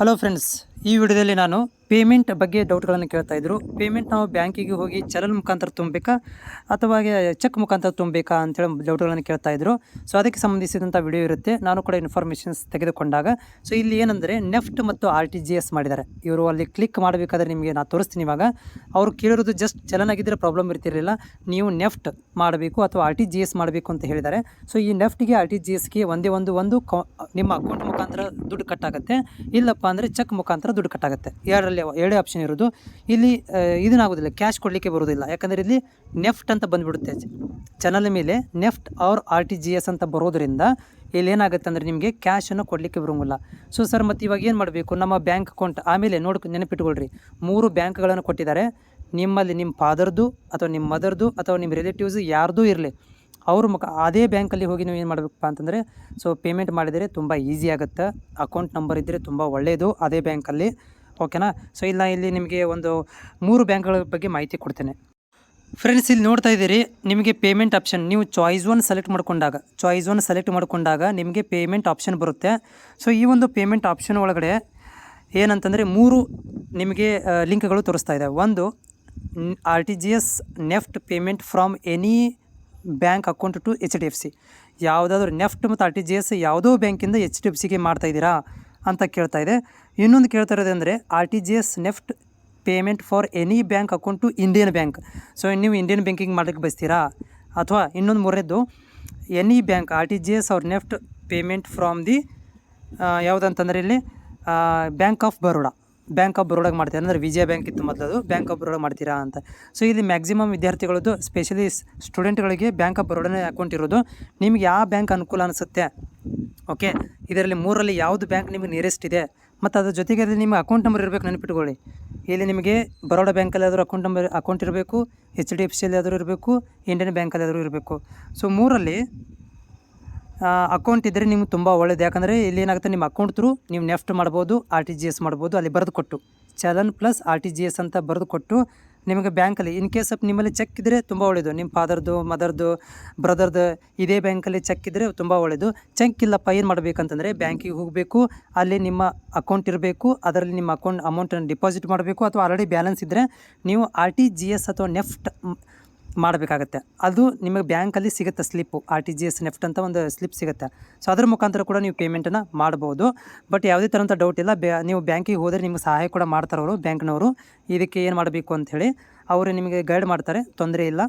Hello friends, ಈ ವಿಡಿಯೋದಲ್ಲಿ ನಾನು ಪೇಮೆಂಟ್ ಬಗ್ಗೆ ಡೌಟ್ಗಳನ್ನು ಕೇಳ್ತಾ ಇದ್ರು. ಪೇಮೆಂಟ್ ನಾವು ಬ್ಯಾಂಕಿಗೆ ಹೋಗಿ ಚಲನ್ ಮುಖಾಂತರ ತುಂಬಬೇಕಾ ಅಥವಾ ಚೆಕ್ ಮುಖಾಂತರ ತುಂಬಬೇಕಾ ಅಂತೇಳಿ ಡೌಟ್ಗಳನ್ನು ಕೇಳ್ತಾ ಇದ್ರು. ಸೊ ಅದಕ್ಕೆ ಸಂಬಂಧಿಸಿದಂಥ ವಿಡಿಯೋ ಇರುತ್ತೆ. ನಾನು ಕೂಡ ಇನ್ಫಾರ್ಮೇಷನ್ಸ್ ತೆಗೆದುಕೊಂಡಾಗ ಸೊ ಇಲ್ಲಿ ಏನಂದರೆ ನೆಫ್ಟ್ ಮತ್ತು RTGS ಮಾಡಿದ್ದಾರೆ. ಇವರು ಅಲ್ಲಿ ಕ್ಲಿಕ್ ಮಾಡಬೇಕಾದ್ರೆ ನಿಮಗೆ ನಾನು ತೋರಿಸ್ತೀನಿ. ಇವಾಗ ಅವರು ಕೇಳಿರೋದು ಜಸ್ಟ್ ಚಲನ್ ಆಗಿದ್ದರೆ ಪ್ರಾಬ್ಲಮ್ ಇರ್ತಿರಲಿಲ್ಲ, ನೀವು ನೆಫ್ಟ್ ಮಾಡಬೇಕು ಅಥವಾ RTGS ಮಾಡಬೇಕು ಅಂತ ಹೇಳಿದ್ದಾರೆ. ಸೊ ಈ ನೆಫ್ಟ್ಗೆ RTGSಗೆ ಒಂದೇ ಒಂದು ನಿಮ್ಮ ಅಕೌಂಟ್ ಮುಖಾಂತರ ದುಡ್ಡು ಕಟ್ಟಾಗುತ್ತೆ, ಇಲ್ಲಪ್ಪ ಅಂದರೆ ಚೆಕ್ ಮುಖಾಂತರ ದುಡ್ಡು ಕಟ್ಟಾಗುತ್ತೆ. ಎರಡೇ ಆಪ್ಷನ್ ಇರೋದು. ಇಲ್ಲಿ ಇದನ್ನಾಗೋದಿಲ್ಲ, ಕ್ಯಾಶ್ ಕೊಡಲಿಕ್ಕೆ ಬರೋದಿಲ್ಲ. ಯಾಕಂದರೆ ಇಲ್ಲಿ ನೆಫ್ಟ್ ಅಂತ ಬಂದುಬಿಡುತ್ತೆ ಚಾನಲ್ ಮೇಲೆ, ನೆಫ್ಟ್ ಅವ್ರ RTGS ಅಂತ ಬರೋದರಿಂದ ಇಲ್ಲಿ ಏನಾಗುತ್ತೆ ಅಂದರೆ ನಿಮಗೆ ಕ್ಯಾಶನ್ನು ಕೊಡಲಿಕ್ಕೆ ಬರೋಂಗಿಲ್ಲ. ಸೊ ಸರ್, ಮತ್ತು ಇವಾಗ ಏನು ಮಾಡಬೇಕು? ನಮ್ಮ ಬ್ಯಾಂಕ್ ಅಕೌಂಟ್ ಆಮೇಲೆ ನೆನಪಿಟ್ಕೊಳ್ರಿ, 3 ಬ್ಯಾಂಕ್ಗಳನ್ನು ಕೊಟ್ಟಿದ್ದಾರೆ. ನಿಮ್ಮಲ್ಲಿ ನಿಮ್ಮ ಫಾದರ್ದು ಅಥವಾ ನಿಮ್ಮ ಮದರ್ದು ಅಥವಾ ನಿಮ್ಮ ರಿಲೇಟಿವ್ಸ್ ಯಾರ್ದೂ ಇರಲಿ, ಅವ್ರ ಅದೇ ಬ್ಯಾಂಕಲ್ಲಿ ಹೋಗಿ ನೀವು ಏನು ಮಾಡಬೇಕಪ್ಪ ಅಂತಂದರೆ ಸೊ ಪೇಮೆಂಟ್ ಮಾಡಿದರೆ ತುಂಬ ಈಸಿ ಆಗುತ್ತೆ. ಅಕೌಂಟ್ ನಂಬರ್ ಇದ್ದರೆ ತುಂಬ ಒಳ್ಳೆಯದು ಅದೇ ಬ್ಯಾಂಕಲ್ಲಿ, ಓಕೆನಾ? ಸೊ ಇಲ್ಲಿ ನಿಮಗೆ ಒಂದು 3 ಬ್ಯಾಂಕ್ಗಳ ಬಗ್ಗೆ ಮಾಹಿತಿ ಕೊಡ್ತೇನೆ. ಫ್ರೆಂಡ್ಸ್, ಇಲ್ಲಿ ನೋಡ್ತಾ ಇದ್ದೀರಿ, ನಿಮಗೆ ಪೇಮೆಂಟ್ ಆಪ್ಷನ್ ನೀವು ಚಾಯ್ಸ್ ಒನ್ ಸೆಲೆಕ್ಟ್ ಮಾಡ್ಕೊಂಡಾಗ ನಿಮಗೆ ಪೇಮೆಂಟ್ ಆಪ್ಷನ್ ಬರುತ್ತೆ. ಸೊ ಈ ಒಂದು ಪೇಮೆಂಟ್ ಆಪ್ಷನ್ ಒಳಗಡೆ ಏನಂತಂದರೆ 3 ನಿಮಗೆ ಲಿಂಕ್ಗಳು ತೋರಿಸ್ತಾ ಇದೆ. ಒಂದು RTGS NEFT payment from any bank account to HDFC. ಯಾವುದಾದ್ರೂ ನೆಫ್ಟ್ ಮತ್ತು RTGS ಯಾವುದೋ ಬ್ಯಾಂಕಿಂದ HDFCಗೆ ಮಾಡ್ತಾಯಿದ್ದೀರಾ ಅಂತ ಕೇಳ್ತಾ ಇದೆ. ಇನ್ನೊಂದು ಕೇಳ್ತಾ ಇರೋದಂದರೆ RTGS NEFT payment for any bank account to Indian bank. So ನೀವು ಇಂಡಿಯನ್ ಬ್ಯಾಂಕಿಂಗ್ ಮಾಡಲಿಕ್ಕೆ ಬಯಸ್ತೀರಾ? ಅಥವಾ ಇನ್ನೊಂದು ಮೂರನೇದು ಎನಿ ಬ್ಯಾಂಕ್ RTGS ಅವ್ರ ನೆಫ್ಟ್ ಪೇಮೆಂಟ್ ಫ್ರಾಮ್ ದಿ ಯಾವುದಂತಂದರೆ ಇಲ್ಲಿ ಬ್ಯಾಂಕ್ ಆಫ್ ಬರೋಡಾಗೆ ಮಾಡ್ತೀರಾ, ಅಂದರೆ ವಿಜಯ ಬ್ಯಾಂಕ್ ಇತ್ತು ಮೊದಲದು, ಬ್ಯಾಂಕ್ ಆಫ್ ಬರೋಡಾ ಮಾಡ್ತೀರಾ ಅಂತ. ಸೊ ಇಲ್ಲಿ ಮ್ಯಾಕ್ಸಿಮಮ್ ವಿದ್ಯಾರ್ಥಿಗಳದ್ದು, ಸ್ಪೆಷಲಿ ಸ್ಟೂಡೆಂಟ್ಗಳಿಗೆ ಬ್ಯಾಂಕ್ ಆಫ್ ಬರೋಡಾನೇ ಅಕೌಂಟ್ ಇರೋದು. ನಿಮಗೆ ಯಾವ ಬ್ಯಾಂಕ್ ಅನುಕೂಲ ಅನಿಸುತ್ತೆ, ಓಕೆ, ಇದರಲ್ಲಿ 3ರಲ್ಲಿ ಯಾವುದು ಬ್ಯಾಂಕ್ ನಿಮಗೆ ನಿಯರೆಸ್ಟ್ ಇದೆ, ಮತ್ತು ಅದ್ರ ಜೊತೆಗೆ ಅಲ್ಲಿ ನಿಮ್ಮ ಅಕೌಂಟ್ ನಂಬರ್ ಇರಬೇಕು. ನೆನಪಿಟ್ಕೊಳ್ಳಿ, ಇಲ್ಲಿ ನಿಮಗೆ ಬರೋಡಾ ಬ್ಯಾಂಕಲ್ಲಿ ಆದರೂ ಅಕೌಂಟ್ ಇರಬೇಕು, HDFCಯಲ್ಲಿ ಆದರೂ ಇರಬೇಕು, ಇಂಡಿಯನ್ ಬ್ಯಾಂಕಲ್ಲಿ ಆದರೂ ಇರಬೇಕು. ಸೊ 3ರಲ್ಲಿ ಅಕೌಂಟ್ ಇದ್ದರೆ ನಿಮ್ಗೆ ತುಂಬ ಒಳ್ಳೆಯದು. ಯಾಕಂದರೆ ಇಲ್ಲಿ ಏನಾಗುತ್ತೆ, ನಿಮ್ಮ ಅಕೌಂಟ್ ಥ್ರೂ ನೀವು ನೆಫ್ಟ್ ಮಾಡ್ಬೋದು, RTGS ಮಾಡ್ಬೋದು. ಅಲ್ಲಿ ಬರೆದು ಕೊಟ್ಟು ಚಲನ್ ಪ್ಲಸ್ RTGS ಅಂತ ಬರೆದು ಕೊಟ್ಟು ನಿಮಗೆ ಬ್ಯಾಂಕಲ್ಲಿ ಇನ್ ಕೇಸ್ ನಿಮ್ಮಲ್ಲಿ ಚೆಕ್ ಇದ್ದರೆ ತುಂಬ ಒಳ್ಳೆಯದು. ನಿಮ್ಮ ಫಾದರ್ದು, ಮದರ್ದು, ಬ್ರದರ್ದು ಇದೇ ಬ್ಯಾಂಕಲ್ಲಿ ಚೆಕ್ ಇದ್ದರೆ ತುಂಬ ಒಳ್ಳೆಯದು. ಚೆಕ್ ಇಲ್ಲಪ್ಪ, ಏನು ಮಾಡಬೇಕಂತಂದರೆ ಬ್ಯಾಂಕಿಗೆ ಹೋಗಬೇಕು, ಅಲ್ಲಿ ನಿಮ್ಮ ಅಕೌಂಟ್ ಇರಬೇಕು, ಅದರಲ್ಲಿ ನಿಮ್ಮ ಅಮೌಂಟನ್ನು ಡಿಪಾಸಿಟ್ ಮಾಡಬೇಕು. ಅಥವಾ ಆಲ್ರೆಡಿ ಬ್ಯಾಲೆನ್ಸ್ ಇದ್ದರೆ ನೀವು RTGS ಅಥವಾ ನೆಫ್ಟ್ ಮಾಡಬೇಕಾಗತ್ತೆ. ಅದು ನಿಮಗೆ ಬ್ಯಾಂಕಲ್ಲಿ ಸಿಗುತ್ತೆ ಸ್ಲಿಪ್ಪು, RTGS ನೆಫ್ಟ್ ಅಂತ ಒಂದು ಸ್ಲಿಪ್ ಸಿಗುತ್ತೆ. ಸೊ ಅದ್ರ ಮುಖಾಂತರ ಕೂಡ ನೀವು ಪೇಮೆಂಟನ್ನು ಮಾಡ್ಬೋದು. ಬಟ್ ಯಾವುದೇ ಥರಂಥ ಡೌಟ್ ಇಲ್ಲ, ನೀವು ಬ್ಯಾಂಕಿಗೆ ಹೋದರೆ ನಿಮಗೆ ಸಹಾಯ ಕೂಡ ಮಾಡ್ತಾರೆ ಅವರು, ಬ್ಯಾಂಕ್ನವರು. ಇದಕ್ಕೆ ಏನು ಮಾಡಬೇಕು ಅಂಥೇಳಿ ಅವರು ನಿಮಗೆ ಗೈಡ್ ಮಾಡ್ತಾರೆ, ತೊಂದರೆ ಇಲ್ಲ.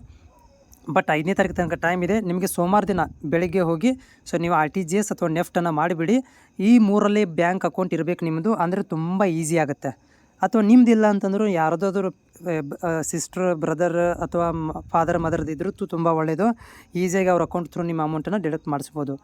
ಬಟ್ 5ನೇ ತಾರೀಕು ತನಕ ಟೈಮ್ ಇದೆ ನಿಮಗೆ. ಸೋಮವಾರ ದಿನ ಬೆಳಿಗ್ಗೆ ಹೋಗಿ ಸೊ ನೀವು RTGS ಅಥವಾ ನೆಫ್ಟನ್ನು ಮಾಡಿಬಿಡಿ. ಈ 3ರಲ್ಲಿ ಬ್ಯಾಂಕ್ ಅಕೌಂಟ್ ಇರಬೇಕು ನಿಮ್ಮದು, ಅಂದರೆ ತುಂಬ ಈಸಿ ಆಗುತ್ತೆ. ಅಥವಾ ನಿಮ್ಮದಿಲ್ಲ ಅಂತಂದರೂ ಯಾರ್ದಾದ್ರೂ ಸಿಸ್ಟರ್, ಬ್ರದರ್ ಅಥವಾ ಫಾದರ್, ಮದರ್ದು ಇದ್ರೂ ತುಂಬ ಒಳ್ಳೆಯದು. ಈಸಿಯಾಗಿ ಅವ್ರ ಅಕೌಂಟ್ ಥ್ರೂ ನಿಮ್ಮ ಅಮೌಂಟನ್ನು ಡಿಡಕ್ಟ್ ಮಾಡಿಸ್ಬೋದು.